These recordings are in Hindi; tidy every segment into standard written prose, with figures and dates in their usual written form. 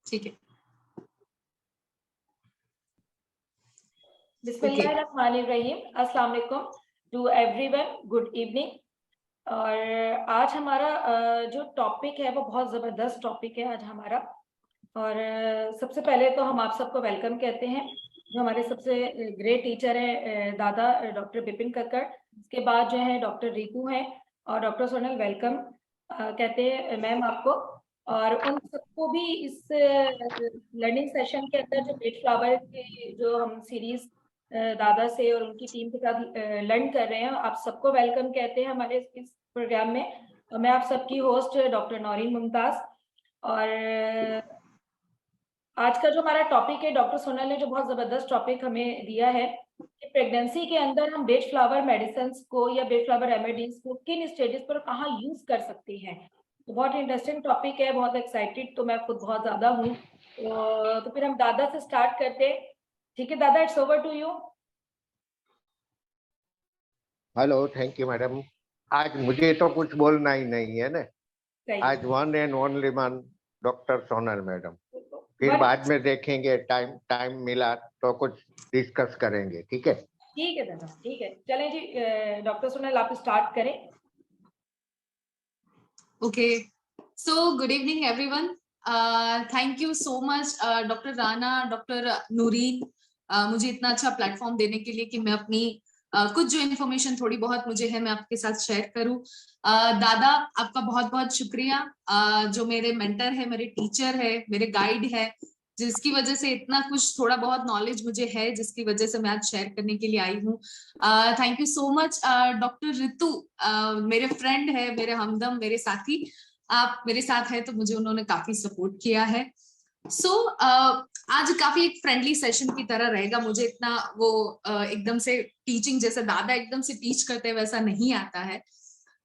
ठीक है। बिस्मिल्लाहिर्रहमानिर्रहीम, अस्सलाम वालेकुम टू एवरीवन, गुड इवनिंग। और आज हमारा जो टॉपिक है वो बहुत ज़बरदस्त टॉपिक है आज हमारा। और सबसे पहले तो हम आप सबको वेलकम कहते हैं, जो हमारे सबसे ग्रेट टीचर हैं दादा डॉक्टर बिपिन कक्कड़। उसके बाद जो है डॉक्टर रितु हैं और डॉक्टर सोनल वेलकम कहते हैं मैम आपको। और उन सबको भी इस लर्निंग सेशन के अंदर जो पेट फ्लावर की जो हम सीरीज दादा से और उनकी टीम के साथ लर्न कर रहे हैं, आप सबको वेलकम कहते हैं हमारे इस प्रोग्राम में। और मैं आप सबकी होस्ट डॉक्टर नौरीन मुमताज। और आज का जो हमारा टॉपिक है, डॉक्टर सोनल ने जो बहुत जबरदस्त टॉपिक हमें दिया है कि प्रेगनेंसी के अंदर हम बेट फ्लावर मेडिसिन को या बेट फ्लावर रेमेडीज को किन स्टेजेस पर कहाँ यूज कर सकते हैं। तो बहुत इंटरेस्टिंग टॉपिक है, बहुत एक्साइटेड तो मैं खुद बहुत ज्यादा हूँ। तो फिर हम दादा से स्टार्ट करते हैं। ठीक है दादा, it's over to you. Hello, thank you madam. आज मुझे तो कुछ बोलना ही नहीं है ना, आज one and only one doctor Sonal madam. फिर बाद में देखेंगे, टाइम मिला तो कुछ डिस्कस करेंगे। ठीक है, ठीक है दादा, ठीक है। चलें जी डॉक्टर सोनल, आप स्टार्ट करें। Okay, so good evening everyone. Thank you so much doctor Rana, doctor Noorin, मुझे इतना अच्छा प्लेटफॉर्म देने के लिए कि मैं अपनी कुछ जो इन्फॉर्मेशन थोड़ी बहुत मुझे है मैं आपके साथ शेयर करूं। दादा आपका बहुत बहुत शुक्रिया, जो मेरे मेंटर है, मेरे टीचर है, मेरे गाइड है, जिसकी वजह से इतना कुछ थोड़ा बहुत नॉलेज मुझे है, जिसकी वजह से मैं आज शेयर करने के लिए आई हूँ। Thank you so much doctor Ritu, मेरे फ्रेंड है, मेरे हमदम, मेरे साथी। आप मेरे साथ है तो मुझे उन्होंने काफी सपोर्ट किया है। सो आज काफी एक फ्रेंडली सेशन की तरह रहेगा। मुझे इतना वो एकदम से टीचिंग जैसे दादा एकदम से टीच करते वैसा नहीं आता है।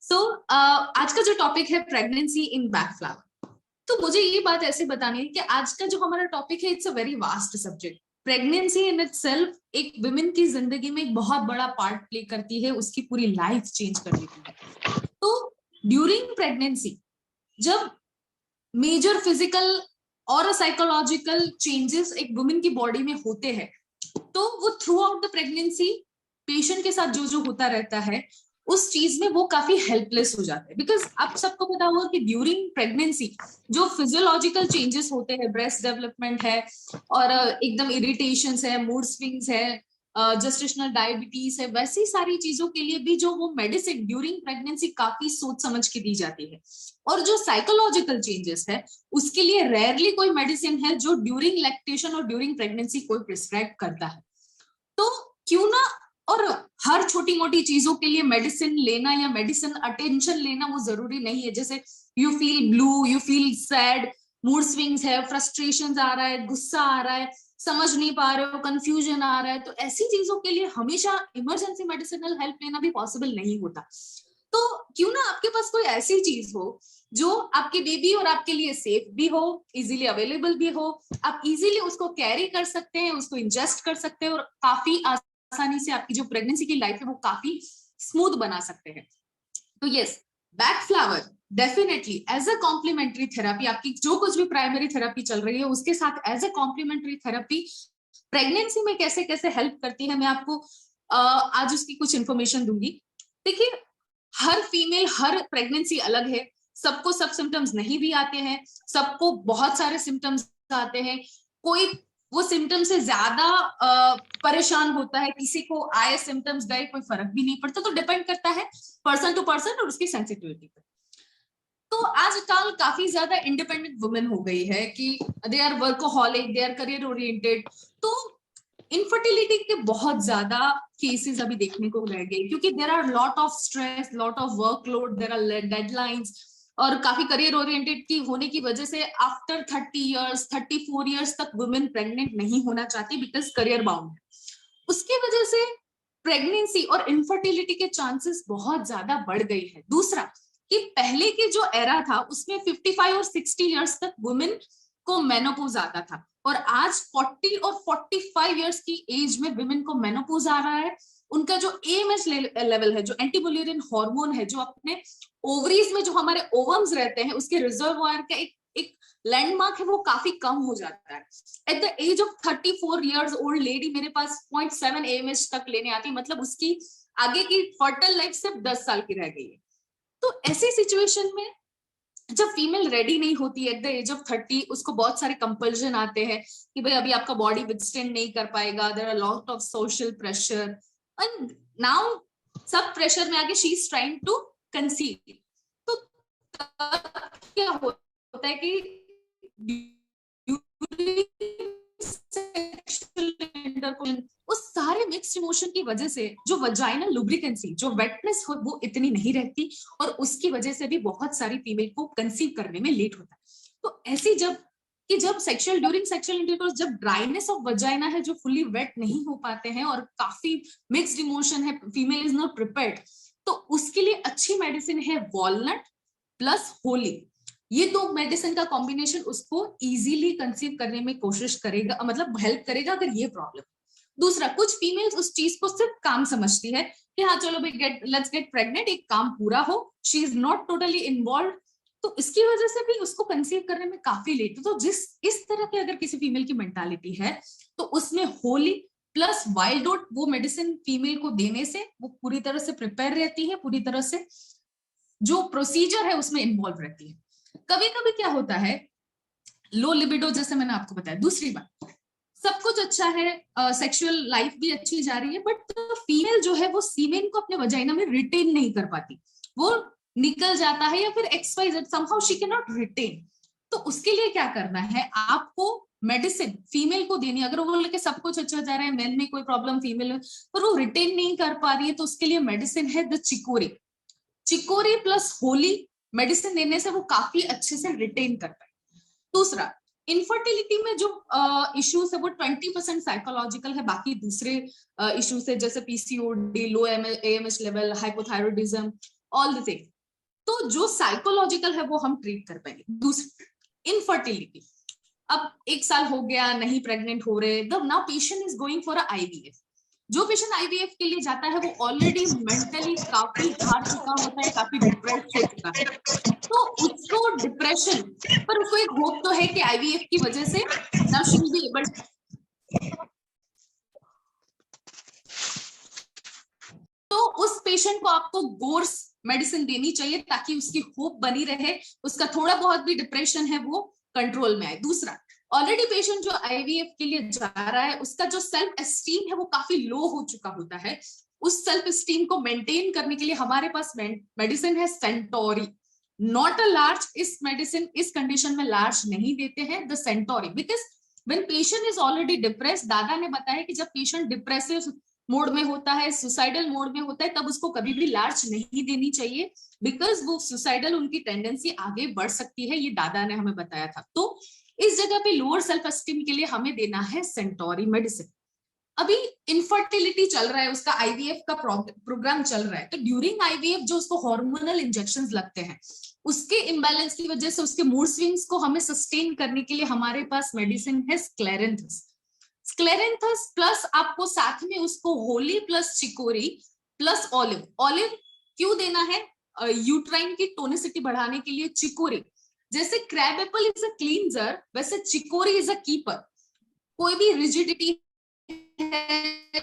सो आज का जो टॉपिक है प्रेगनेंसी इन बैक फ्लावर, तो मुझे ये बात ऐसे बतानी है कि आज का जो हमारा टॉपिक है it's a very vast subject. Pregnancy in itself एक वुमेन की जिंदगी में एक बहुत बड़ा पार्ट प्ले करती है, उसकी पूरी लाइफ चेंज कर देती है। तो ड्यूरिंग प्रेगनेंसी जब मेजर फिजिकल और साइकोलॉजिकल चेंजेस एक वुमेन की बॉडी में होते हैं, तो वो through out the pregnancy patient के साथ जो जो होता रहता है उस चीज में वो काफी हेल्पलेस हो जाते हैं। बिकॉज आप सबको पता होगा कि ड्यूरिंग प्रेगनेंसी जो फिजियोलॉजिकल चेंजेस होते हैं, ब्रेस्ट डेवलपमेंट है और एकदम इरिटेशंस है, मूड स्विंग्स है, जेस्टेशनल डायबिटीज है, वैसी सारी चीजों के लिए भी जो वो मेडिसिन ड्यूरिंग प्रेगनेंसी काफी सोच समझ के दी जाती है। और जो साइकोलॉजिकल चेंजेस है उसके लिए रेयरली कोई मेडिसिन है जो ड्यूरिंग लैक्टेशन और ड्यूरिंग प्रेगनेंसी कोई प्रिस्क्राइब करता है। तो क्यों ना, और हर छोटी मोटी चीजों के लिए मेडिसिन लेना या मेडिसिन अटेंशन लेना वो जरूरी नहीं है। जैसे you feel blue, you feel sad, mood swings है, फ्रस्ट्रेशन आ रहा है, गुस्सा आ रहा है, समझ नहीं पा रहे हो, कंफ्यूजन आ रहा है, तो ऐसी चीजों के लिए हमेशा इमरजेंसी मेडिसिनल हेल्प लेना भी पॉसिबल नहीं होता। तो क्यों ना आपके पास कोई ऐसी चीज हो जो आपके बेबी और आपके लिए सेफ भी हो, इजीली अवेलेबल भी हो, आप इजीली उसको कैरी कर सकते हैं, उसको इंजेस्ट कर सकते हैं और काफी आसानी से आपकी जो प्रेगनेंसी की लाइफ है वो काफी स्मूथ बना सकते हैं। तो yes, Bach flower definitely as a complementary therapy, आपकी जो कुछ भी प्राइमरी थेरापी चल रही है उसके साथ as a complementary therapy pregnancy में कैसे कैसे हेल्प करती है, मैं आपको आज उसकी कुछ इंफॉर्मेशन दूंगी। देखिए, हर फीमेल, हर प्रेगनेंसी अलग है, सबको सब सिम्टम्स नहीं भी आते हैं, सबको बहुत सारे सिम्टम्स आते हैं, कोई वो सिम्टम्स से ज्यादा परेशान होता है, किसी को आए सिम्टम्स गए कोई फर्क भी नहीं पड़ता। तो डिपेंड करता है पर्सन टू पर्सन और उसकी सेंसिटिविटी पे। तो आजकल काफी ज्यादा इंडिपेंडेंट वुमेन हो गई है कि they are workaholic, they are career oriented. तो इनफर्टिलिटी के बहुत ज्यादा केसेस अभी देखने को रह गए, क्योंकि there are lot of stress, lot of workload, there are deadlines, और काफी करियर ओरिएंटेड की होने की वजह से आफ्टर 30 इयर्स 34 इयर्स तक वुमेन प्रेग्नेंट नहीं होना चाहती बिकॉज करियर बाउंड है। उसकी वजह से प्रेगनेंसी और इनफर्टिलिटी के चांसेस बहुत ज्यादा बढ़ गई है। दूसरा कि पहले के जो एरा था उसमें 55 और 60 इयर्स तक वुमेन को मेनोपॉज आता था, और आज 40 और 45 इयर्स की एज में वुमेन को मेनोपॉज आ रहा है। उनका जो एएमएच लेवल है, जो एंटीमुलेरियन हार्मोन है, जो अपने ओवरीज में जो हमारे ओवम्स रहते हैं उसके रिजर्वोयर का एक लैंडमार्क है वो काफी कम हो जाता है। At the age of 34 years old lady मेरे पास 0.7 AMH तक लेने आती है, मतलब उसकी आगे की फर्टाइल लाइफ सिर्फ 10 साल की रह गई है। तो ऐसी सिचुएशन में जब फीमेल रेडी नहीं होती एट द एज ऑफ 30, उसको बहुत सारे कंपल्जन आते हैं कि भाई अभी आपका बॉडी विथस्टैंड नहीं कर पाएगा, there are lot of social pressure, and now सब प्रेशर में आके she is trying to conceive. तो क्या होता है कि उस सारे मिक्स्ड इमोशन की वजह से जो वजाइनल लुब्रिकेंसी, जो वेटनेस हो, वो इतनी नहीं रहती, और उसकी वजह से भी बहुत सारी फीमेल को कंसीव करने में लेट होता है। तो ऐसी जब सेक्सुअल ड्यूरिंग सेक्सुअल इंटरकोर्स जब ड्राइनेस ऑफ वजाइना है, जो फुल्ली वेट नहीं हो पाते हैं और काफी मिक्स्ड इमोशन है, फीमेल इज नॉट प्रिपेयर्ड, तो उसके लिए अच्छी मेडिसिन है वॉलनट प्लस होली। ये दो मेडिसिन का कॉम्बिनेशन उसको इजीली कंसीव करने में कोशिश करेगा, मतलब हेल्प करेगा अगर ये प्रॉब्लम। दूसरा, कुछ फीमेल्स उस चीज को सिर्फ काम समझती है कि हाँ चलो भाई लेट्स गेट प्रेग्नेंट, एक काम पूरा हो, she is not totally involve, तो इसकी वजह से भी उसको कंसीव करने में काफी लेट। तो इस तरह की अगर किसी फीमेल की मेंटालिटी है तो उसमें होली प्लस वाइल्ड ओट वो मेडिसिन फीमेल को देने से वो पूरी तरह से प्रिपेयर रहती है, पूरी तरह से जो प्रोसीजर है उसमें इन्वॉल्व रहती है। कभी कभी क्या होता है, लो लिबिडो, जैसे मैंने आपको बताया। दूसरी बात, सब कुछ अच्छा है, सेक्सुअल लाइफ भी अच्छी जा रही है, बट फीमेल जो है वो सीमेन को अपने वजाइना में रिटेन नहीं कर पाती, वो निकल जाता है या फिर XYZ somehow she can not retain. तो उसके लिए क्या करना है, आपको मेडिसिन फीमेल को देनी। अगर वो लेके सब कुछ अच्छा जा रहा है, मेन में कोई प्रॉब्लम फीमेल में, पर वो रिटेन नहीं कर पा रही है, तो उसके लिए मेडिसिन है the chicory plus Holi medicine देने से वो काफी अच्छे से रिटेन कर पाए। दूसरा, इनफर्टिलिटी में जो इश्यूज है वो 20% साइकोलॉजिकल है, बाकी दूसरे इश्यूज है जैसे PCOD, low AMH level, hypothyroidism, all the thing. तो जो साइकोलॉजिकल है वो हम ट्रीट कर पाएंगे। दूसरी, इनफर्टिलिटी, अब 1 साल हो गया, नहीं प्रेग्नेंट हो रहे, now patient is going for IVF। जो पेशेंट IVF के लिए जाता है वो ऑलरेडी मेंटली काफी हार चुका होता है, काफी डिप्रेस्ड हो चुका है, तो उसको डिप्रेशन, पर उसको एक होप तो है कि IVF की वजह से now she will be able, तो उस पेशेंट को आपको गोर्स मेडिसिन देनी चाहिए ताकि उसकी होप बनी रहे, उसका थोड़ा बहुत भी डिप्रेशन है वो कंट्रोल में आए। दूसरा, ऑलरेडी पेशेंट जो IVF के लिए जा रहा है उसका जो सेल्फ एस्टीम है वो काफी लो हो चुका होता है, उस सेल्फ एस्टीम को मेंटेन करने के लिए हमारे पास मेडिसिन है सेंटोरी, नॉट अ लार्ज। इस मेडिसिन इस कंडीशन में लार्ज नहीं देते हैं, the Centauri, because when patient is already depressed, दादा ने बताया कि जब पेशेंट डिप्रेसिव मोड में होता है, सुसाइडल मोड में होता है, तब उसको कभी भी लार्ज नहीं देनी चाहिए, बिकॉज वो सुसाइडल उनकी टेंडेंसी आगे बढ़ सकती है, ये दादा ने हमें बताया था। तो इस जगह पे लोअर सेल्फ एस्टीम के लिए हमें देना है सेंटोरी मेडिसिन। अभी इनफर्टिलिटी चल रहा है, उसका IVF का प्रोग्राम चल रहा है, तो ड्यूरिंग IVF जो उसको हार्मोनल इंजेक्शंस लगते हैं, उसके इम्बैलेंस की वजह से उसके मूड स्विंग्स को हमें सस्टेन करने के लिए हमारे पास मेडिसिन है स्क्लेरेंथस प्लस आपको साथ में उसको Holi plus chicory plus olive क्यों देना है, यूट्राइन की टोनिसिटी बढ़ाने के लिए चिकोरी। जैसे crab Apple is a cleanser, वैसे चिकोरी इज अ कीपर। कोई भी रिजिडिटी है,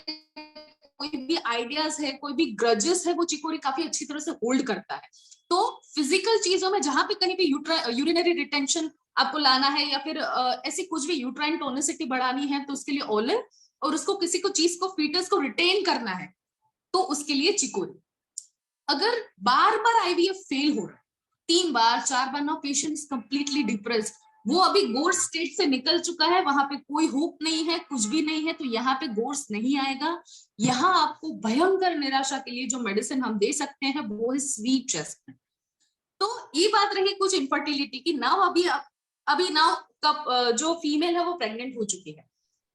कोई भी आइडियाज है, कोई भी ग्रजेस है, वो चिकोरी काफी अच्छी तरह से होल्ड करता है। तो फिजिकल चीजों में जहां पे कहीं भी यूरिनरी रिटेंशन आपको लाना है या फिर ऐसी कुछ भी यूट्राइन टोनिसिटी बढ़ानी है, तो उसके लिए ऑलिव, और उसको किसी को चीज को फीटस को रिटेन करना है तो उसके लिए चिकोरी। अगर बार बार IVF फेल हो रहा है, 3 बार 4 बार, now patient is completely depressed, वो अभी गोर्स स्टेट से निकल चुका है, वहां पे कोई होप नहीं है, कुछ भी नहीं है, तो यहाँ पे गोर्स नहीं आएगा। यहाँ आपको भयंकर निराशा के लिए जो मेडिसिन हम दे सकते हैं वो है स्वीट चेस्टनट। तो ये बात रही कुछ इनफर्टिलिटी की। नाउ अभी नाउ कब जो फीमेल है वो प्रेग्नेंट हो चुकी है,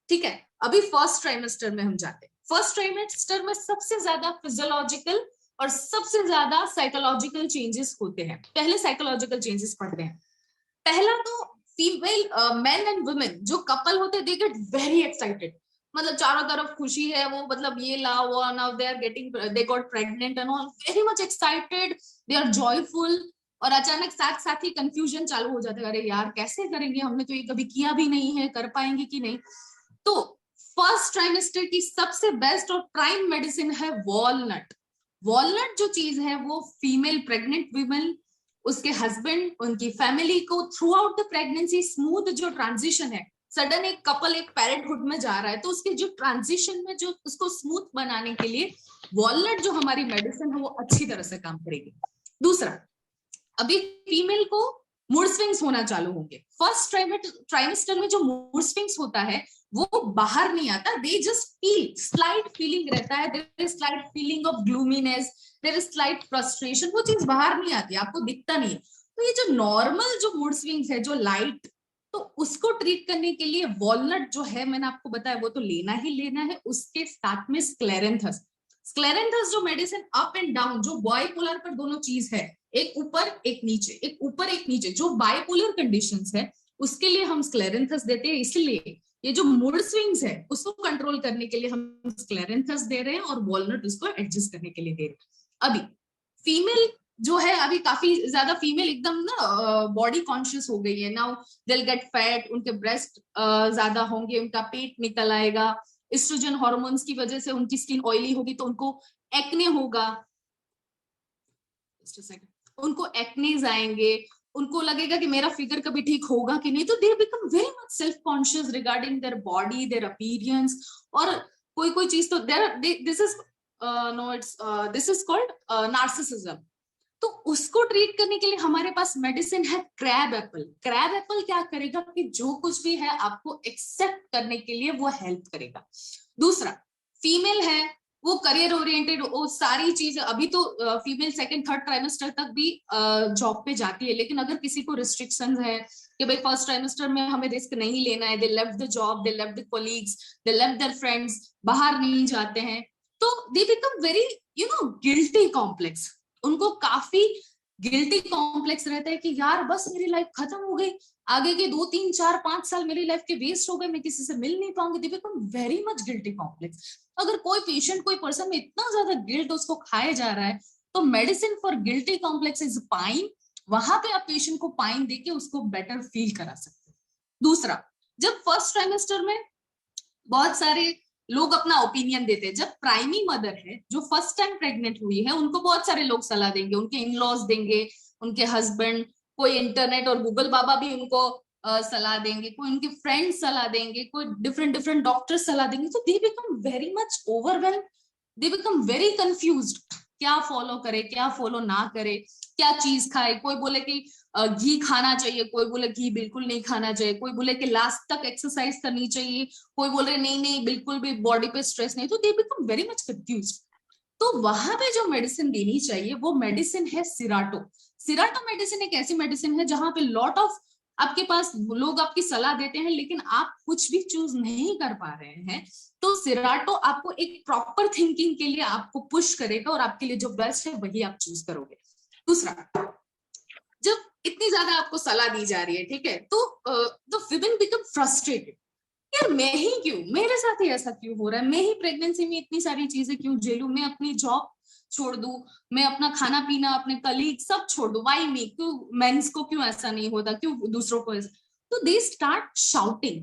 ठीक है, अभी फर्स्ट ट्राइमेस्टर में हम जाते हैं। फर्स्ट ट्राइमेस्टर में सबसे ज्यादा फिजियोलॉजिकल और सबसे ज्यादा साइकोलॉजिकल चेंजेस होते हैं। पहले साइकोलॉजिकल चेंजेस पढ़ते हैं। पहला तो फीमेल मेन एंड वुमेन जो कपल होते हैं, दे गेट वेरी एक्साइटेड, मतलब चारों तरफ खुशी है, वो मतलब ये लाओ वो now they are getting, they got pregnant and all, very much excited, they are joyful, और अचानक साथ साथ ही कंफ्यूजन चालू हो जाता है, अरे यार कैसे करेंगे, हमने तो ये कभी किया भी नहीं है, कर पाएंगे कि नहीं। तो फर्स्ट ट्राइमेस्टर की सबसे बेस्ट और प्राइम मेडिसिन है वॉलनट। वॉलनट जो चीज है वो फीमेल प्रेग्नेंट वीमेन, उसके हस्बैंड, उनकी फैमिली को through out the pregnancy smooth जो ट्रांजिशन है, सडन एक कपल एक पेरेंटहुड में जा रहा है तो उसके जो ट्रांजिशन में जो उसको स्मूथ बनाने के लिए वॉलनट जो हमारी मेडिसिन है वो अच्छी तरह से काम करेगी। दूसरा, अभी फीमेल को मूड स्विंग्स होना चालू होंगे। फर्स्ट ट्राइमेस्टर में जो मूड स्विंग्स होता है वो बाहर नहीं आता, they just feel, slight feeling रहता है, there is slight feeling of gloominess, there is slight frustration, वो चीज बाहर नहीं आती, आपको दिखता नहीं है। तो ये जो नॉर्मल जो मूड स्विंग्स है जो लाइट, तो उसको ट्रीट करने के लिए वॉलनट जो है मैंने आपको बताया वो तो लेना ही लेना है। उसके साथ में स्क्लेरेंथस, स्क्लेरेंथस जो मेडिसिन अप एंड डाउन जो बाइपोलर पर दोनों चीज है, एक ऊपर एक नीचे, एक ऊपर एक नीचे, जो बाइपोलर कंडीशंस है उसके लिए हम स्क्लेरेंथस देते हैं। इसलिए ये जो मूड स्विंग्स है उसको कंट्रोल करने के लिए हम स्क्लेरेंथस दे रहे हैं और वॉलनट उसको एडजस्ट करने के लिए दे रहे हैं। अभी फीमेल जो है, अभी काफी ज्यादा फीमेल एकदम ना बॉडी कॉन्शियस हो गई है, now they will get fat, उनके ब्रेस्ट ज्यादा होंगे, उनका पेट निकल आएगा, एस्ट्रोजन हार्मोन्स की वजह से उनकी स्किन ऑयली होगी तो उनको एक्ने होगा, उनको एक्नेज आएंगे, उनको लगेगा कि मेरा फिगर कभी ठीक होगा कि नहीं, तो they become very much self conscious regarding their body, their appearance. और कोई कोई चीज तो दिस इज कॉल्ड नार्सिसिज्म। तो उसको ट्रीट करने के लिए हमारे पास मेडिसिन है क्रैब एप्पल। क्रैब एप्पल क्या करेगा कि जो कुछ भी है आपको एक्सेप्ट करने के लिए वो हेल्प करेगा। दूसरा, फीमेल है वो करियर ओरिएंटेड, वो सारी चीज, अभी तो फीमेल सेकंड थर्ड ट्राइमेस्टर तक भी जॉब पे जाती है, लेकिन अगर किसी को रिस्ट्रिक्शंस है कि भाई फर्स्ट ट्राइमेस्टर में हमें रिस्क नहीं लेना है, they left the job, they left the colleagues, they left their friends, बाहर नहीं जाते हैं, तो they become very guilty complex. उनको काफी गिल्टी कॉम्प्लेक्स रहता है कि यार बस मेरी लाइफ खत्म हो गई, आगे के 2 3 4 5 साल मेरी लाइफ के वेस्ट हो गए, मैं किसी से मिल नहीं पाऊंगी। दे become very much guilty complex. अगर कोई पेशेंट, कोई पर्सन में इतना ज्यादा गिल्ट उसको खाया जा रहा है तो medicine for guilty complex is pine. वहां पे आप पेशेंट को पाइन देके उसको बेटर फील करा सकते हैं। दूसरा, जब फर्स्ट ट्राइमेस्टर में बहुत सारे लोग अपना ओपिनियन देते हैं, जब प्राइमी मदर है जो फर्स्ट टाइम प्रेग्नेंट हुई है उनको बहुत सारे लोग सलाह देंगे, उनके इन लॉज देंगे, उनके हस्बैंड, कोई इंटरनेट और गूगल बाबा भी उनको सलाह देंगे, कोई उनके फ्रेंड्स सलाह देंगे, कोई डिफरेंट डिफरेंट डॉक्टर सलाह देंगे। तो they become very much overwhelm, they become very confused, क्या फॉलो करे क्या फॉलो ना करे, क्या चीज खाए। कोई बोले कि घी खाना चाहिए, कोई बोले घी बिल्कुल नहीं खाना चाहिए, कोई बोले कि लास्ट तक एक्सरसाइज करनी चाहिए, कोई बोल रहे नहीं नहीं बिल्कुल भी बॉडी पे स्ट्रेस नहीं। तो they become very much confused. तो वहां पे जो मेडिसिन देनी चाहिए वो मेडिसिन है सिराटो। सिराटो मेडिसिन एक ऐसी मेडिसिन है जहां पे लॉट ऑफ आपके पास लोग आपकी सलाह देते हैं लेकिन आप कुछ भी चूज नहीं कर पा रहे हैं, तो सिराटो आपको एक प्रॉपर थिंकिंग के लिए आपको पुश करेगा और आपके लिए जो बेस्ट है वही आप चूज करोगे। दूसरा, जब इतनी ज्यादा आपको सलाह दी जा रही है, ठीक है, तो विमेन बिकम फ्रस्ट्रेटेड, यार मैं ही क्यों, मेरे साथ ही ऐसा क्यों हो रहा है, मैं ही प्रेगनेंसी में इतनी सारी चीजें क्यों झेलूं, मैं अपनी जॉब छोड़ दूं, मैं अपना खाना पीना, अपने कलीग सब छोड़ दूं, वाई मी, क्यों मेंस को क्यों ऐसा नहीं होता, क्यों दूसरों को ऐसा। तो they start shouting,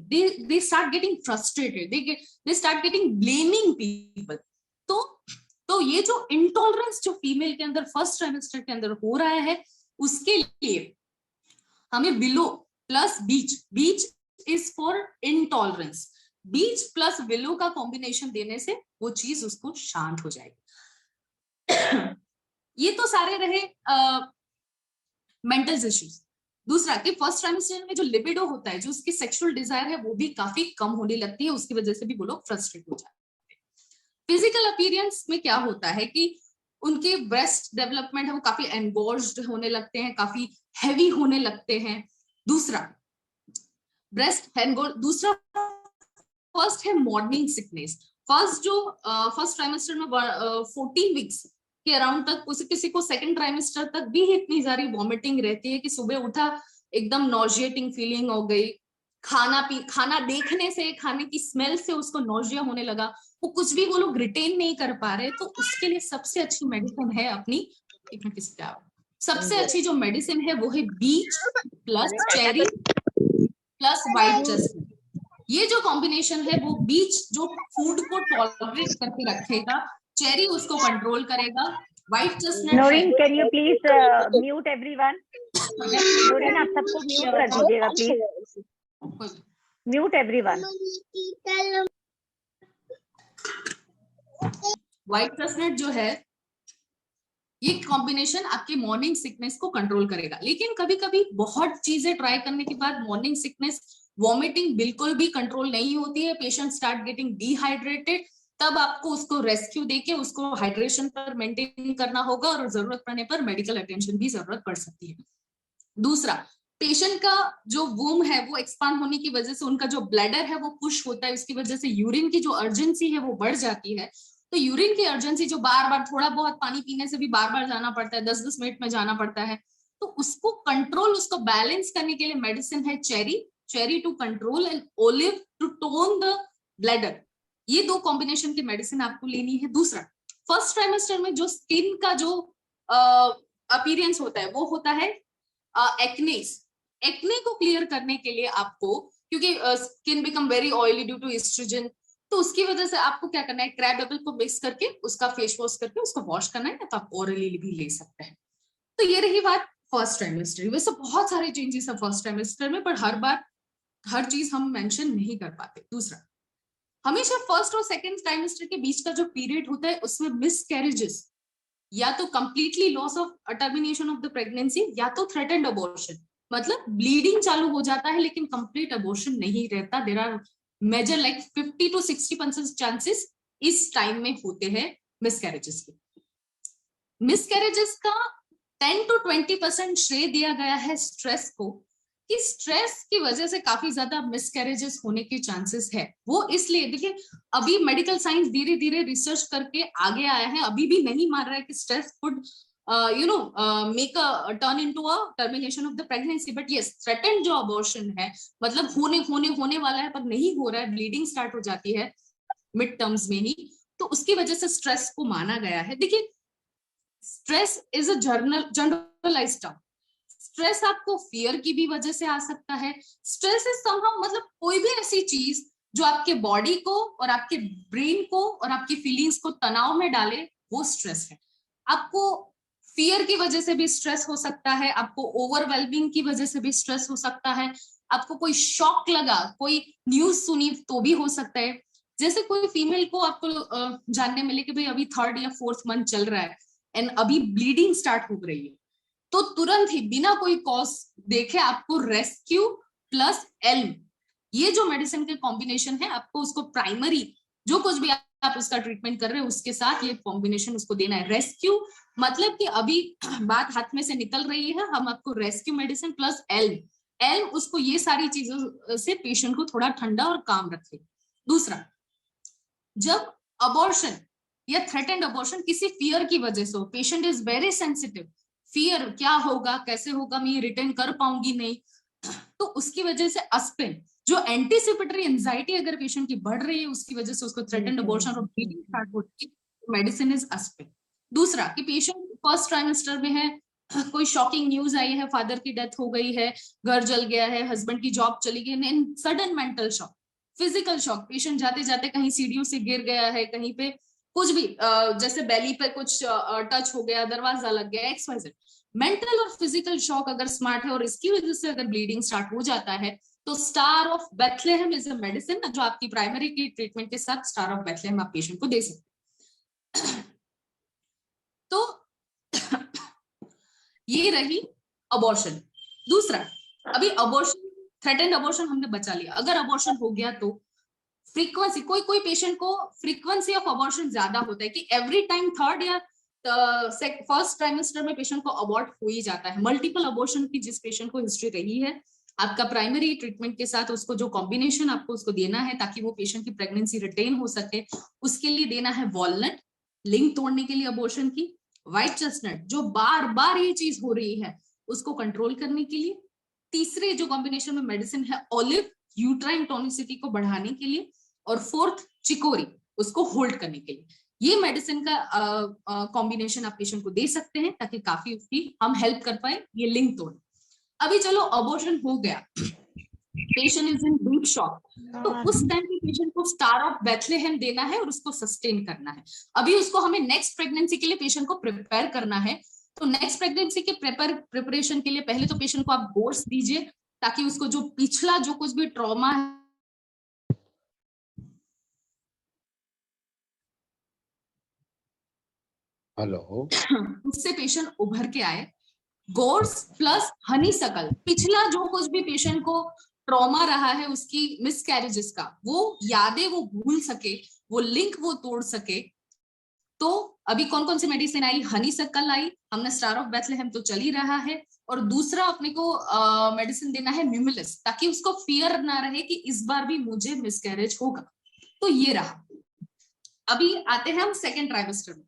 they start getting frustrated, they start getting blaming people. तो ये जो इंटॉलरेंस जो फीमेल के अंदर फर्स्ट ट्राइमेस्टर के अंदर हो रहा है उसके लिए हमें willow plus beach, beach is for intolerance, beach plus willow का कॉम्बिनेशन देने से वो चीज उसको शांत हो जाएगी। ये तो सारे रहे मेंटल इश्यूज। दूसरा कि फर्स्ट ट्राइमेस्टर में जो लिबिडो होता है, जो उसकी सेक्सुअल डिजायर है वो भी काफी कम होने लगती है, उसकी वजह से भी वो लोग फ्रस्ट्रेट हो जाते हैं। फिजिकल अपीयरेंस में क्या होता है कि उनके ब्रेस्ट डेवलपमेंट है वो काफी एंगोर्ज्ड होने लगते हैं, काफी हैवी होने लगते हैं। दूसरा ब्रेस्ट एंगोर्ज। दूसरा फर्स्ट है मॉर्निंग सिकनेस। फर्स्ट ट्राइमेस्टर में 14 वीक्स के अराउंड तक किसी को सेकंड ट्राइमेस्टर तक भी इतनी सारी वॉमिटिंग रहती है कि सुबह उठा एकदम नॉजिएटिंग फीलिंग हो गई, खाना देखने से, खाने की स्मेल से उसको नॉजिया होने लगा, वो कुछ भी वो लोग रिटेन नहीं कर पा रहे। तो उसके लिए सबसे अच्छी मेडिसिन है अपनी सबसे अच्छी जो मेडिसिन है वो है beech plus cherry plus white chestnut. ये जो कॉम्बिनेशन है वो बीच जो फूड को टॉलरेट करके रखेगा, चेरी उसको कंट्रोल करेगा, white chestnut Noreen can you please mute everyone. Noreen आप सबको म्यूट कर दीजिएगा please, mute everyone. White chestnut जो है ये कॉम्बिनेशन आपके मॉर्निंग सिकनेस को कंट्रोल करेगा। लेकिन कभी कभी बहुत चीजें ट्राई करने के बाद मॉर्निंग सिकनेस, वॉमिटिंग बिल्कुल भी कंट्रोल नहीं होती है, पेशेंट स्टार्ट गेटिंग डिहाइड्रेटेड, तब आपको उसको रेस्क्यू देके उसको हाइड्रेशन पर मेंटेन करना होगा और जरूरत पड़ने पर मेडिकल अटेंशन भी जरूरत पड़ सकती है। दूसरा, पेशेंट का जो वूम है वो एक्सपांड होने की वजह से उनका जो ब्लैडर है वो पुश होता है, उसकी वजह से यूरिन की जो अर्जेंसी है वो बढ़ जाती है। तो यूरिन की अर्जेंसी जो बार बार थोड़ा बहुत पानी पीने से भी बार बार जाना पड़ता है, 10-10 मिनट में जाना पड़ता है, तो उसको कंट्रोल, उसको बैलेंस करने के लिए मेडिसिन है cherry to control and olive to tone the bladder. ये दो कॉम्बिनेशन की मेडिसिन आपको लेनी है। दूसरा, फर्स्ट ट्राइमेस्टर में जो स्किन का जो अपीयरेंस होता है वो होता है एक्ने को क्लियर करने के लिए आपको, क्योंकि skin become very oily due to oestrogen, तो उसकी वजह से आपको क्या करना है, क्रैब एपल को मिक्स करके उसका फेस वॉश करके उसको वॉश करना है, तो आप ओरली भी ले सकते हैं। तो ये रही बात फर्स्ट ट्राइमेस्टर। वैसे बहुत सारे चेंजेस है फर्स्ट ट्राइमेस्टर में, पर हर बार हर चीज हम मेंशन नहीं कर पाते। दूसरा, हमेशा फर्स्ट और सेकंड ट्राइमेस्टर के बीच का जो पीरियड होता है उसमें मिसकैरेजेस, या तो completely loss of termination of the pregnancy, या तो थ्रेटेंड अबॉर्शन, मतलब ब्लीडिंग चालू हो जाता है लेकिन कंप्लीट अबॉर्शन नहीं रहता। There are major like 50 to 60% chances इस टाइम में होते हैं मिसकैरेजेस के। मिसकैरेजेस का 10 to 20% श्रेय दिया गया है स्ट्रेस को, कि स्ट्रेस की वजह से काफी ज्यादा मिसकैरेजेस होने के चांसेस है। वो इसलिए, देखिए अभी मेडिकल साइंस धीरे धीरे रिसर्च करके आगे आया है, अभी भी नहीं मान रहा है कि stress could make a turn into a termination of the pregnancy, but yes threatened जो अबॉर्शन है, मतलब होने वाला है पर नहीं हो रहा है, ब्लीडिंग स्टार्ट हो जाती है मिड टर्म्स में ही, तो उसकी वजह से स्ट्रेस को माना गया है। देखिए stress is a generalised term. Stress आपको फियर की भी वजह से आ सकता है। स्ट्रेस इज समहाउ, मतलब कोई भी ऐसी चीज जो आपके बॉडी को और आपके ब्रेन को और आपकी फीलिंग्स को तनाव में डाले, वो स्ट्रेस है। आपको फियर की वजह से भी स्ट्रेस हो सकता है, आपको ओवरवेलमिंग की वजह से भी स्ट्रेस हो सकता है, आपको कोई शॉक लगा, कोई न्यूज सुनी तो भी हो सकता है। जैसे कोई फीमेल को आपको जानने मिले कि भाई अभी 3rd या 4th मंथ चल रहा है एंड अभी ब्लीडिंग स्टार्ट हो रही है, तो तुरंत ही बिना कोई कॉज देखे आपको रेस्क्यू प्लस एल्म, ये जो मेडिसिन के कॉम्बिनेशन है, आपको उसको प्राइमरी जो कुछ भी आप उसका ट्रीटमेंट कर रहे हैं उसके साथ ये कॉम्बिनेशन उसको देना है। रेस्क्यू मतलब कि अभी बात हाथ में से निकल रही है, हम आपको रेस्क्यू मेडिसिन प्लस एल्म उसको ये सारी चीजों से पेशेंट को थोड़ा ठंडा और काम रखे। दूसरा, जब अबॉर्शन या थ्रेटेंड अबॉर्शन किसी फियर की वजह से हो, patient is very sensitive, fear क्या होगा, कैसे होगा, मैं ये रिटर्न कर पाऊंगी नहीं, तो उसकी वजह से एस्पिरिन जो एंटीसिपेटरी एंजाइटी अगर पेशेंट की बढ़ रही है उसकी वजह से उसको थ्रेटेंड अबॉर्शन और ब्लीडिंग स्टार्ट होती है, मेडिसिन इज एस्पिरिन। दूसरा कि पेशेंट फर्स्ट ट्राइमेस्टर में है, कोई शॉकिंग न्यूज आई है, फादर की डेथ हो गई है, घर जल गया है, हस्बैंड की जॉब चली गई, sudden mental shock, physical shock, patient जाते जाते कहीं सीढ़ियों से गिर गया है, कहीं पे कुछ भी जैसे बेली पे कुछ टच हो गया, दरवाजा लग गया, XYZ, मेंटल और फिजिकल शॉक अगर स्मार्ट है और इसकी वजह से अगर ब्लीडिंग स्टार्ट हो जाता है, तो star of Bethlehem is a medicine जो आपकी प्राइमरी की ट्रीटमेंट के साथ स्टार ऑफ बेथलेहम आप पेशेंट को दे सकते हैं। तो ये रही अबॉर्शन। दूसरा, अभी अबॉर्शन, थ्रेटेंड अबॉर्शन हमने बचा लिया, अगर अबॉर्शन हो गया तो फ्रीक्वेंसी, कोई पेशेंट को फ्रीक्वेंसी ऑफ अबॉर्शन ज्यादा होता है कि एवरी टाइम 3rd या फर्स्ट ट्राइमेस्टर में पेशेंट को अबॉर्ट हो ही जाता है। मल्टीपल अबॉर्शन की जिस पेशेंट को हिस्ट्री रही है, आपका प्राइमरी ट्रीटमेंट के साथ उसको जो कॉम्बिनेशन आपको उसको देना है ताकि वो पेशेंट की प्रेगनेंसी रिटेन हो सके, उसके लिए देना है वॉलनट, लिंक तोड़ने के लिए अबॉर्शन की, व्हाइट चेस्टनट जो बार बार ये चीज हो रही है उसको कंट्रोल करने के लिए, तीसरे जो कॉम्बिनेशन में मेडिसिन है ऑलिव, यूट्राइन टोनिसिटी को बढ़ाने के लिए, और 4th चिकोरी उसको होल्ड करने के लिए। ये मेडिसिन का कॉम्बिनेशन आप पेशेंट को दे सकते हैं ताकि काफी उसकी हम हेल्प कर पाए ये लिंक तोड़। अभी चलो अबॉर्शन हो गया, patient is in deep shock, तो उस टाइम पे पेशेंट को स्टार ऑफ बेथलेहेम देना है और उसको सस्टेन करना है। अभी उसको हमें नेक्स्ट प्रेगनेंसी के लिए पेशेंट को प्रिपेयर करना है, तो नेक्स्ट प्रेगनेंसी के प्रिपरेशन के लिए पहले तो पेशेंट को आप गोर्स दीजिए ताकि उसको जो पिछला जो कुछ भी ट्रॉमा है हेलो उससे पेशेंट उभर के आए। गोर्स प्लस हनीसकल, पिछला जो कुछ भी पेशेंट को ट्रॉमा रहा है उसकी मिसकैरेजेस का, वो यादें वो भूल सके, वो लिंक वो तोड़ सके। तो अभी कौन कौन सी मेडिसिन आई? हनीसकल आई, हमने स्टार ऑफ बेथलेहेम तो चल ही रहा है, और दूसरा अपने को मेडिसिन देना है म्यूमिलिस, ताकि उसको फियर ना रहे कि इस बार भी मुझे मिसकैरेज होगा। तो ये रहा। अभी आते हैं हम सेकेंड ट्राइमेस्टर में।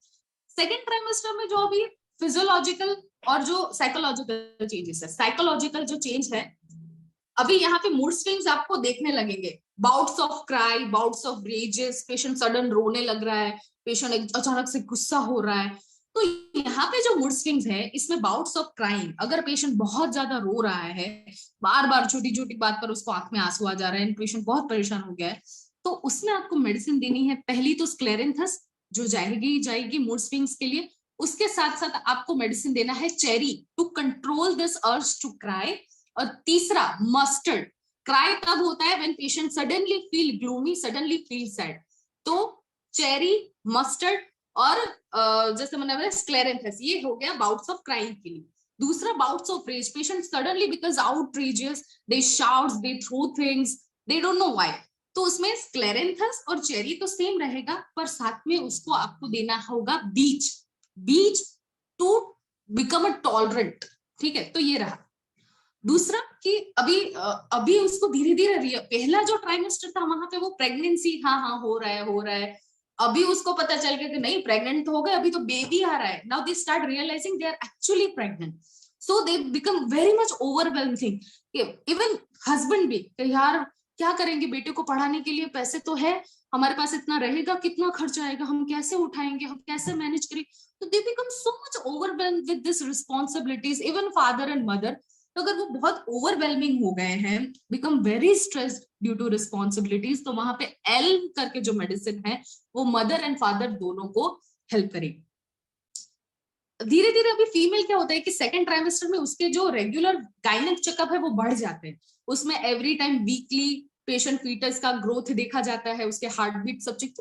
सेकेंड ट्राइमेस्टर में जो अभी फिजियोलॉजिकल और जो साइकोलॉजिकल चेंजेस है, साइकोलॉजिकल जो चेंज है, अभी यहाँ पे मूड स्विंग्स आपको देखने लगेंगे, bouts of cry, bouts of raises, patient sudden रोने लग रहा है, पेशेंट अचानक से गुस्सा हो रहा है। तो यहाँ पे जो मूड स्विंग्स है इसमें बाउट्स ऑफ क्राइंग, अगर पेशेंट बहुत ज्यादा रो रहा है, बार बार छोटी छोटी बात पर उसको आंख में आंसू आ जा रहा है, पेशेंट बहुत परेशान हो गया है, तो उसमें आपको मेडिसिन देनी है। पहली तो स्क्लेरेंथस जो जाएगी मूड स्विंग्स के लिए, उसके साथ साथ आपको मेडिसिन देना है cherry to control this urge to cry, और तीसरा मस्टर्ड। क्राई तब होता है when patient suddenly feel gloomy, suddenly feel sad, तो चेरी, मस्टर्ड और जैसे मैंने बोला स्क्लेरेंथस, ये हो गया बाउट्स ऑफ क्राइंग के लिए। दूसरा bouts of rage, patient suddenly because outrageous, they shouts, they throw things, they don't know why, तो उसमें स्क्लेरेंथस और चेरी तो सेम रहेगा, पर साथ में उसको आपको देना होगा बीच टू बिकम अ टॉलरेंट। ठीक है, तो ये रहा। दूसरा कि अभी उसको धीरे धीरे, पहला जो ट्राइमेस्टर था वहां पे वो प्रेगनेंसी हाँ हो रहा है, अभी उसको पता चल गया कि नहीं प्रेग्नेंट हो गए, अभी तो बेबी आ रहा है, now they start realising they are actually pregnant, so they become very much overwhelming. Even husband भी, यार क्या करेंगे, बेटे को पढ़ाने के लिए पैसे तो है हमारे पास, इतना रहेगा, कितना खर्च आएगा, हम कैसे उठाएंगे, हम कैसे मैनेज करें, तो they become so much overwhelmed with this responsibilities. Even father and mother, तो अगर वो बहुत ओवरवेलमिंग हो गए हैं, become very stressed due to responsibilities, तो वहां पे एल करके जो मेडिसिन है वो मदर एंड फादर दोनों को हेल्प करेगी। धीरे धीरे अभी फीमेल क्या होता है कि सेकंड ट्राइमेस्टर में उसके जो रेगुलर गायनेक चेकअप है वो बढ़ जाते हैं, उसमें every time weekly patient foetus का ग्रोथ देखा जाता है, उसके हार्ट बीट सब check,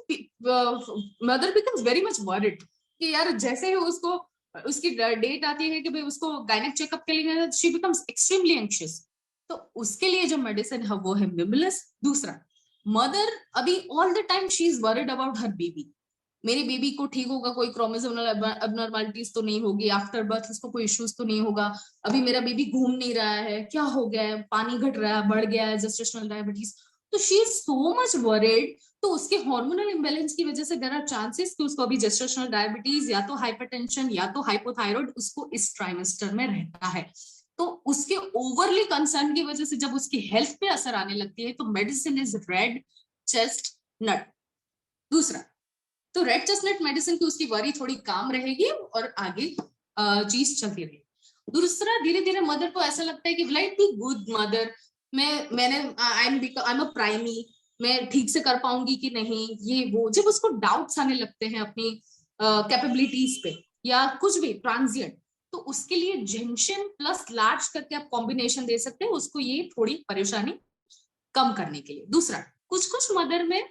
mother becomes very much worried कि यार जैसे ही उसको उसकी डेट आती है कि भाई उसको गायनेक चेकअप के लिए, शी बिकम्स एक्सट्रीमली एंग्शियस। तो उसके लिए जो मेडिसिन है वो है म्यूमिलिस। दूसरा, मदर अभी all the time she is worried about her baby, मेरी बेबी को ठीक होगा, कोई क्रोमोसोमल अबनॉर्मलिटीज तो नहीं होगी, आफ्टर बर्थ इसको कोई इश्यूज तो नहीं होगा, अभी मेरा बेबी घूम नहीं रहा है, क्या हो गया है, पानी घट रहा है, बढ़ गया है जेस्टेशनल डायबिटीज, तो she is so much worried. तो उसके हार्मोनल इम्बैलेंस की वजह से देयर आर चांसेस कि उसको अभी जेस्टेशनल डायबिटीज या तो हाइपरटेंशन या तो हाइपोथायराइड उसको इस ट्राइमेस्टर में रहता है। तो उसके ओवरली कंसर्न की वजह से जब उसकी हेल्थ पे असर आने लगती है, तो मेडिसिन इज रेड चेस्टनट। दूसरा, तो रेड चेस्टनट मेडिसिन की उसकी वरी थोड़ी काम रहेगी और आगे चीज चलती रहेगी। दूसरा, धीरे धीरे मदर को ऐसा लगता है कि like be good mother, I am a primi, मैं ठीक से कर पाऊंगी कि नहीं, ये वो, जब उसको डाउट्स आने लगते हैं अपनी कैपेबिलिटीज पे या कुछ भी ट्रांजिएंट, तो उसके लिए जेंशन प्लस लार्ज करके आप कॉम्बिनेशन दे सकते हैं उसको, ये थोड़ी परेशानी कम करने के लिए। दूसरा, कुछ मदर में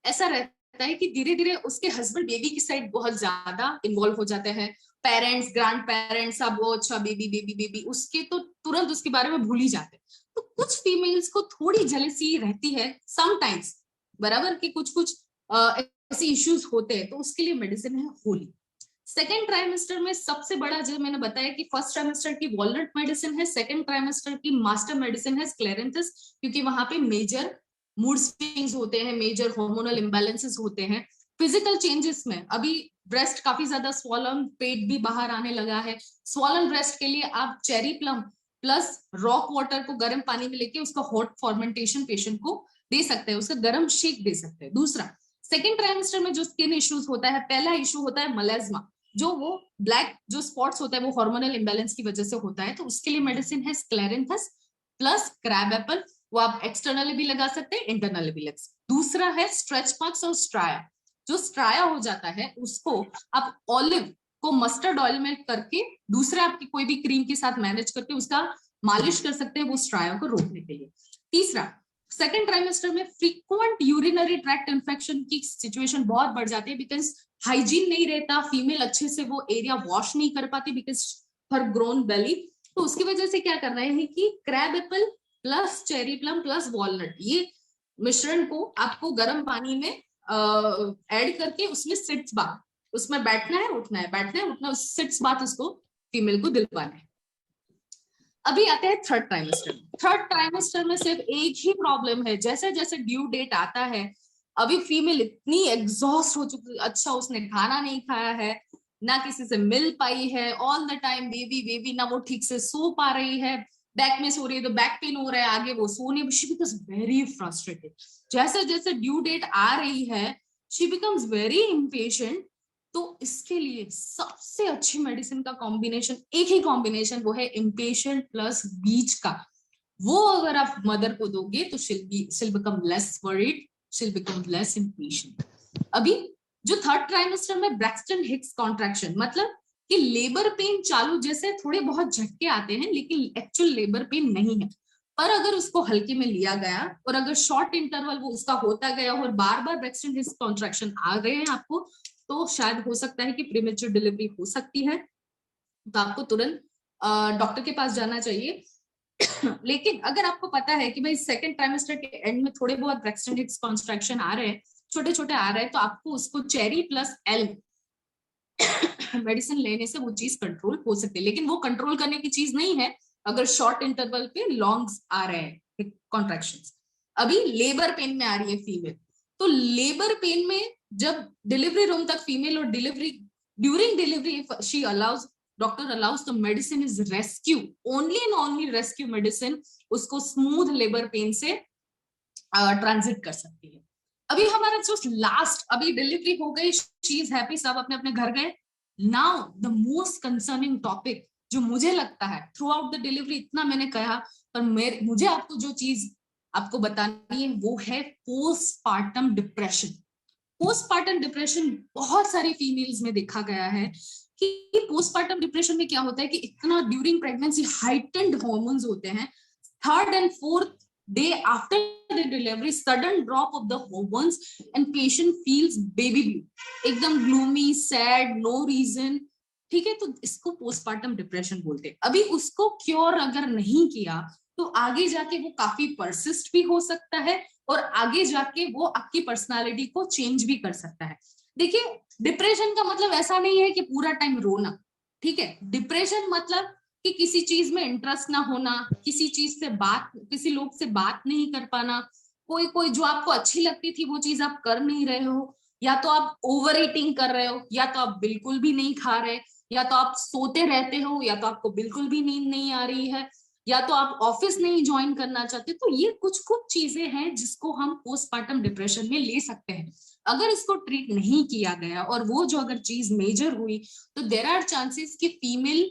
ऐसा रहता है कि धीरे धीरे उसके हस्बैंड बेबी की साइड बहुत ज्यादा इन्वॉल्व हो जाते हैं, पेरेंट्स, ग्रैंड पेरेंट्स सब, वो अच्छा बेबी बेबी बेबी, उसके तो तुरंत उसके बारे में भूल ही जाते हैं। तो कुछ फीमेल्स को थोड़ी जेलसी रहती है समटाइम्स, बराबर कि कुछ ऐसे इश्यूज होते हैं, तो उसके लिए मेडिसिन है होली। सेकेंड ट्राइमेस्टर में सबसे बड़ा, जो मैंने बताया कि फर्स्ट ट्राइमेस्टर की वॉलनट मेडिसिन है, सेकेंड ट्राइमेस्टर की मास्टर मेडिसिन है स्क्लेरेंथस, क्योंकि वहां पे मेजर मूड स्विंग्स होते हैं, मेजर हार्मोनल इम्बैलेंसेस होते हैं। फिजिकल चेंजेस में अभी ब्रेस्ट काफी ज्यादा स्वॉलन, पेट भी बाहर आने लगा है, स्वॉलन ब्रेस्ट के लिए आप cherry plum plus rock water को गर्म पानी में लेके उसका हॉट फॉर्मेंटेशन पेशेंट को दे सकते हैं, उसका गर्म शेक दे सकते हैं। दूसरा, सेकेंड ट्राइमेस्टर में जो स्किन इश्यूज होता है, पहला इशू होता है मलेज्मा, जो वो ब्लैक जो स्पॉट्स होता है वो हार्मोनल इंबैलेंस की वजह से होता है, तो उसके लिए मेडिसिन है स्क्लेरेंथस प्लस क्रैब एपल, वो आप एक्सटर्नली भी लगा सकते हैं, इंटरनली भी लगा सकते हैं। दूसरा है स्ट्रेच मार्क्स और स्ट्राया, जो स्ट्राया हो जाता है उसको आप ऑलिव को मस्टर्ड ऑयल में करके दूसरे आपकी कोई भी क्रीम के साथ मैनेज करके उसका मालिश कर सकते हैं, वो स्ट्राया को रोकने के लिए। तीसरा, सेकेंड ट्राइमेस्टर में फ्रीक्वेंट यूरिनरी ट्रैक्ट इन्फेक्शन की सिचुएशन बहुत बढ़ जाती है, बिकॉज हाइजीन नहीं रहता, फीमेल अच्छे से वो एरिया वॉश नहीं कर पाती बिकॉज हर ग्रोन बेली। तो उसकी वजह से क्या करना है कि crab Apple plus cherry plum plus walnut, ये मिश्रण को आपको गर्म पानी में ऐड करके उसमें सिट्स बाथ, उसमें बैठना है उठना है, बैठना है उठना, सिट्स बाथ उसको फीमेल को दिलवाना है। अभी आते हैं थर्ड ट्राइमेस्टर। थर्ड ट्राइमेस्टर में सिर्फ एक ही प्रॉब्लम है, जैसे जैसे ड्यू डेट आता है अभी फीमेल इतनी एग्जॉस्ट हो चुकी, अच्छा उसने खाना नहीं खाया है, ना किसी से मिल पाई है, all the time baby baby, ना वो ठीक से सो पा रही है, बैक में सो रही है तो बैक पेन हो रहा है, आगे वो सो नहीं, शी बिकम्स वेरी फ्रस्ट्रेटेड। जैसे जैसे ड्यू डेट आ रही है शी बिकम्स वेरी इम्पेशेंट। तो इसके लिए सबसे अच्छी मेडिसिन का कॉम्बिनेशन एक ही कॉम्बिनेशन, वो है इम्पेशेंट प्लस बीच का। वो अगर आप मदर को दोगे तो she'll become less worried, she'll become less impatient। अभी जो थर्ड ट्राइमेस्टर में ब्रैक्सटन हिक्स कॉन्ट्रैक्शन, मतलब कि लेबर पेन चालू जैसे थोड़े बहुत झटके आते हैं लेकिन एक्चुअल लेबर पेन नहीं है, पर अगर उसको हल्के में लिया गया और अगर शॉर्ट इंटरवल वो उसका होता गया और बार बार ब्रैक्सटन हिक्स कॉन्ट्रैक्शन आ रहे हैं आपको, तो शायद हो सकता है कि प्रीमेच्योर डिलीवरी हो सकती है, तो आपको तुरंत डॉक्टर के पास जाना चाहिए। लेकिन अगर आपको पता है कि भाई सेकंड ट्राइमेस्टर के एंड में थोड़े बहुत ब्रैक्सटन हिक्स कॉन्ट्रैक्शन आ रहे हैं, छोटे छोटे आ रहे हैं, तो आपको उसको चेरी प्लस एल मेडिसिन लेने से वो चीज कंट्रोल हो सकती है, लेकिन वो कंट्रोल करने की चीज नहीं है अगर शॉर्ट इंटरवल पे लॉन्ग आ रहे हैं कॉन्ट्रैक्शंस। अभी लेबर पेन में आ रही है फीमेल, तो लेबर पेन में जब डिलीवरी रूम तक फीमेल और delivery during delivery she allows doctor allows तो medicine is rescue, only and only rescue medicine उसको स्मूथ लेबर पेन से ट्रांजिट कर सकती है। अभी हमारा जो लास्ट, अभी डिलीवरी हो गई, शी इज हैप्पी, सब अपने अपने घर गए। Now the most concerning topic जो मुझे लगता है थ्रू आउट द डिलीवरी, इतना मैंने कहा पर मुझे आपको जो चीज आपको बतानी है वो है पोस्टपार्टम डिप्रेशन। पोस्टपार्टम डिप्रेशन बहुत सारी फीमेल्स में देखा गया है कि पोस्टपार्टम डिप्रेशन में क्या होता है कि इतना ड्यूरिंग प्रेगनेंसी हाइटेंड हार्मोन्स होते हैं, third and fourth day after the delivery sudden drop of the hormones and patient feels baby blue, एकदम ग्लूमी सैड नो रीजन, ठीक है, तो इसको पोस्टपार्टम डिप्रेशन बोलते हैं। अभी उसको क्योर अगर नहीं किया तो आगे जाके वो काफी परसिस्ट भी हो सकता है और आगे जाके वो आपकी पर्सनालिटी को चेंज भी कर सकता है। देखिए डिप्रेशन का मतलब ऐसा नहीं है कि पूरा टाइम रोना, ठीक है, डिप्रेशन मतलब कि किसी चीज में इंटरेस्ट ना होना, किसी चीज से बात, किसी लोग से बात नहीं कर पाना, कोई जो आपको अच्छी लगती थी वो चीज आप कर नहीं रहे हो, या तो आप ओवर ईटिंग कर रहे हो, या तो आप बिल्कुल भी नहीं खा रहे, या तो आप सोते रहते हो, या तो आपको बिल्कुल भी नींद नहीं आ रही है, या तो आप ऑफिस नहीं ज्वाइन करना चाहते। तो ये कुछ चीजें हैं जिसको हम पोस्टपार्टम डिप्रेशन में ले सकते हैं। अगर इसको ट्रीट नहीं किया गया और वो जो अगर चीज मेजर हुई तो देयर आर चांसेस कि फीमेल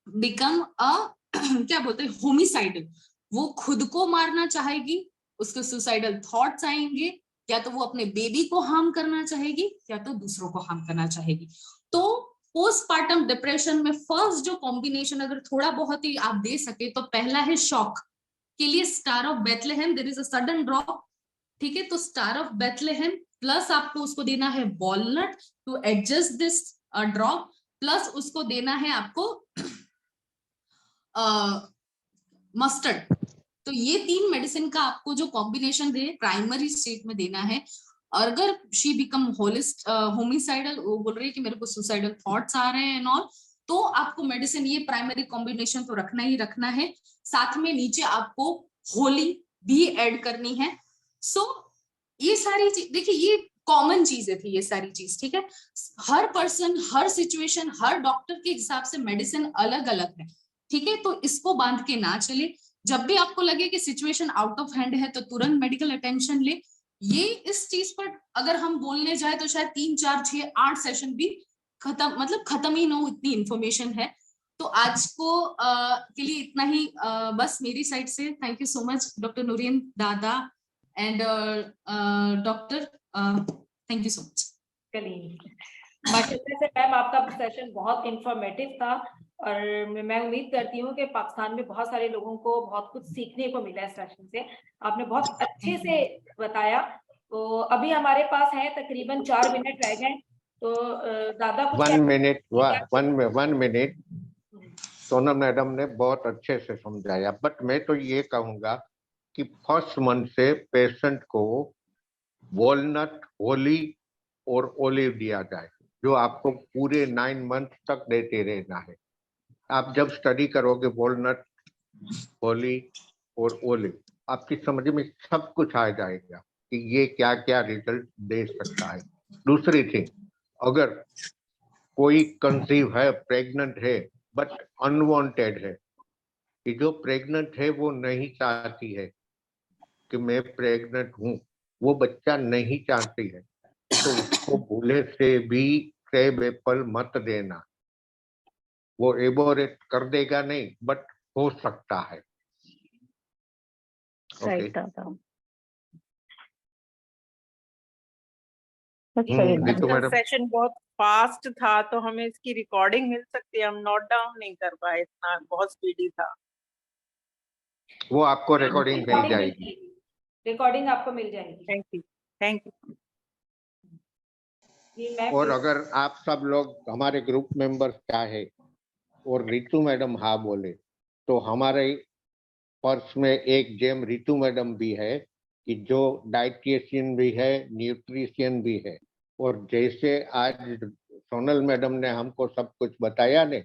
बिकम अ क्या बोलते हैं होमिसाइडल, वो खुद को मारना चाहेगी, उसके सुसाइडल थॉट्स आएंगे, या तो वो अपने बेबी को हार्म करना चाहेगी या तो दूसरों को हार्म करना चाहेगी। तो पोस्टपार्टम डिप्रेशन में फर्स्ट जो कॉम्बिनेशन अगर थोड़ा बहुत ही आप दे सके तो पहला है शॉक के लिए star of Bethlehem, there is a sudden drop, ठीक है, तो स्टार ऑफ बेथलेहेम प्लस आपको उसको देना है walnut to adjust this drop, plus उसको देना है आपको मस्टर्ड। तो ये 3 मेडिसिन का आपको जो कॉम्बिनेशन दे प्राइमरी स्टेट में देना है। और अगर शी बिकम होमिसाइडल, वो बोल रही है कि मेरे को सुसाइडल थॉट्स आ रहे हैं एंड ऑल, तो आपको मेडिसिन ये प्राइमरी कॉम्बिनेशन तो रखना ही रखना है, साथ में नीचे आपको होली भी ऐड करनी है। सो ये सारी चीज देखिए, ये कॉमन चीजें थी ये सारी चीज, ठीक है, हर पर्सन हर सिचुएशन हर डॉक्टर के हिसाब से मेडिसिन अलग अलग है, ठीक है, तो इसको बांध के ना चले। जब भी आपको लगे कि सिचुएशन आउट ऑफ हैंड है तो तुरंत मेडिकल अटेंशन ले, ये इस चीज पर अगर हम बोलने जाए तो शायद 3, 4, 6, 8 सेशन भी खत्म ही ना हो, इतनी इंफॉर्मेशन है। तो आज को के लिए इतना ही बस मेरी साइड से। Thank you so much doctor Noorin Dada and doctor, thank you so much. माशाल्लाह से मैम आपका सेशन बहुत इंफॉर्मेटिव था और मैं उम्मीद करती हूँ कि पाकिस्तान में बहुत सारे लोगों को बहुत कुछ सीखने को मिला इस सेशन से। आपने बहुत अच्छे से बताया। तो अभी हमारे पास है तकरीबन 4 मिनट रह गए, तो दादा कुछ 1 मिनट सोनम मैडम ने बहुत अच्छे से समझाया, बट मैं तो ये कहूंगा कि फर्स्ट मंथ से पेशेंट को वॉलनट, होली और ओलिव दिया जाए, जो आपको पूरे 9 मंथ तक देते रहना है। आप जब स्टडी करोगे वॉलनट, होली और ओलिव, आपकी समझ में सब कुछ आ जाएगा कि ये क्या क्या रिजल्ट दे सकता है। दूसरी थिंग, अगर कोई कंसीव है, प्रेग्नेंट है, बट अनवांटेड है, कि जो प्रेग्नेंट है वो नहीं चाहती है कि मैं प्रेग्नेंट हूं, वो बच्चा नहीं चाहती है, तो उसको भूले से भी क्रेब एप्पल मत देना। वो एबोरेट कर देगा नहीं, बट हो सकता है। राइट दादा। सेशन बहुत फास्ट था, तो हमें इसकी रिकॉर्डिंग मिल सकती है? हम नोट डाउन नहीं कर पाए, इतना बहुत स्पीडी था। वो आपको रिकॉर्डिंग मिल जाएगी, रिकॉर्डिंग आपको मिल जाएगी। Thank you, thank you. और अगर आप सब लोग हमारे ग्रुप मेंबर्स चाहे और रितु मैडम हाँ बोले, तो हमारे पर्स में एक जेम रितु मैडम भी है, कि जो डाइटिशियन भी है, न्यूट्रिशियन भी है। और जैसे आज सोनल मैडम ने हमको सब कुछ बताया ने,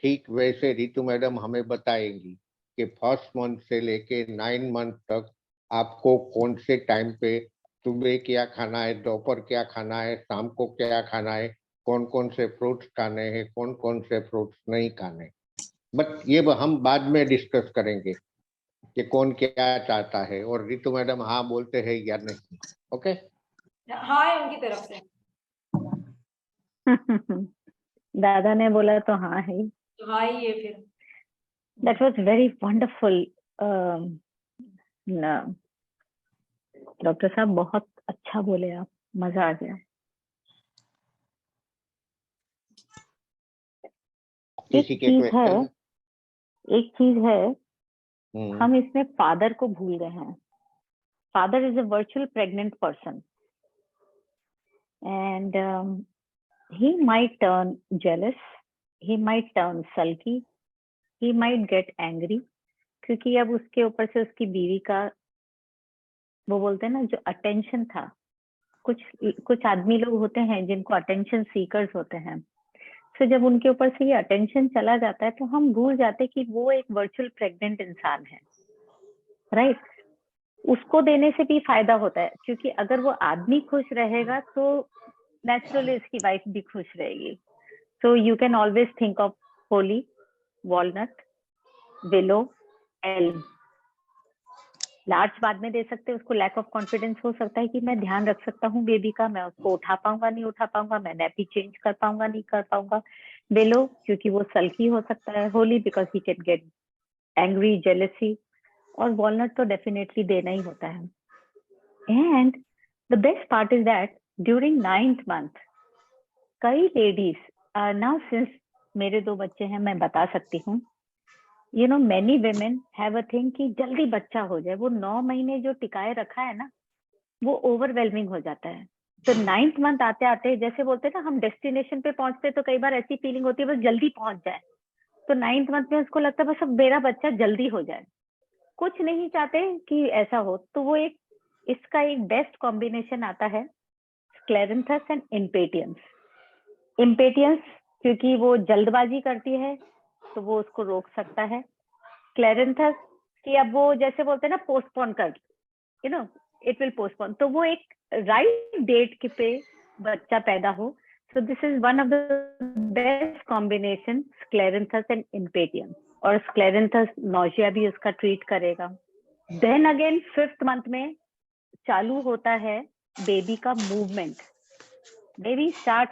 ठीक वैसे रितु मैडम हमें बताएंगी कि फर्स्ट मंथ से लेके 9 मंथ तक आपको कौन से टाइम पे सुबह क्या खाना है, दोपहर क्या खाना है, शाम को क्या खाना है, कौन कौन से फ्रूट्स खाने हैं, कौन कौन से फ्रूट्स नहीं खाने। बट ये हम बाद में डिस्कस करेंगे कि कौन क्या चाहता है और रितु मैडम हाँ बोलते हैं या नहीं। ओके, हाँ है उनकी तरफ से। दादा ने बोला तो हाँ है, तो हाँ ही है फिर। That was very wonderful. Doctor साहब बहुत अच्छा बोले आप, मजा आ गया। एक चीज है हम इसमें फादर को भूल गए हैं। Father is a virtual pregnant person and he might turn jealous, he might turn sulky, he might get angry, क्योंकि अब उसके ऊपर से उसकी बीवी का वो बोलते हैं ना जो अटेंशन था। कुछ आदमी लोग होते हैं जिनको अटेंशन सीकर्स होते हैं, तो जब उनके ऊपर से ये अटेंशन चला जाता है तो हम भूल जाते हैं कि वो एक वर्चुअल प्रेग्नेंट इंसान है, राइट? उसको देने से भी फायदा होता है, क्योंकि अगर वो आदमी खुश रहेगा तो नेचुरली उसकी वाइफ भी खुश रहेगी। So you can always think of Holi, walnut, willow, Elm. Large बाद में दे सकते हैं, उसको लैक ऑफ कॉन्फिडेंस हो सकता है कि मैं ध्यान रख सकता हूँ बेबी का, मैं उसको उठा पाऊंगा नहीं उठा पाऊंगा, मैं नैपी चेंज कर पाऊंगा नहीं कर पाऊंगा। विलो क्योंकि वो सल्की हो सकता है। Holi because he can get angry, jealousy. और वॉलनट तो डेफिनेटली देना ही होता है। And the best part is that during 9th month कई लेडीज नाउ, सिंस मेरे 2 बच्चे हैं मैं बता सकती हूँ, you know many women have a thing कि जल्दी बच्चा हो जाए। वो 9 महीने जो टिकाए रखा है ना, वो ओवरवेलमिंग हो जाता है। तो 9th month आते आते जैसे बोलते हैं ना, हम डेस्टिनेशन पे पहुंचते तो कई बार ऐसी फीलिंग होती है बस जल्दी पहुंच जाए। तो 9th month में उसको लगता है बस अब मेरा बच्चा जल्दी हो जाए, कुछ नहीं चाहते कि ऐसा हो। तो वो एक इसका एक बेस्ट कॉम्बिनेशन आता है स्क्लेरेंथस एंड इम्पेटियंस। इम्पेटियंस क्योंकि वो जल्दबाजी करती है तो वो उसको रोक सकता है। स्क्लेरेंथस कि अब वो जैसे बोलते हैं ना पोस्टपोन कर, you know it will postpone, तो वो एक राइट डेट के पे बच्चा पैदा हो। So this is one of the best combination, scleranthus and impatiens. और स्क्लेरेंथस नौजिया भी उसका ट्रीट करेगा। देन अगेन 5th month में चालू होता है बेबी का मूवमेंट. Baby start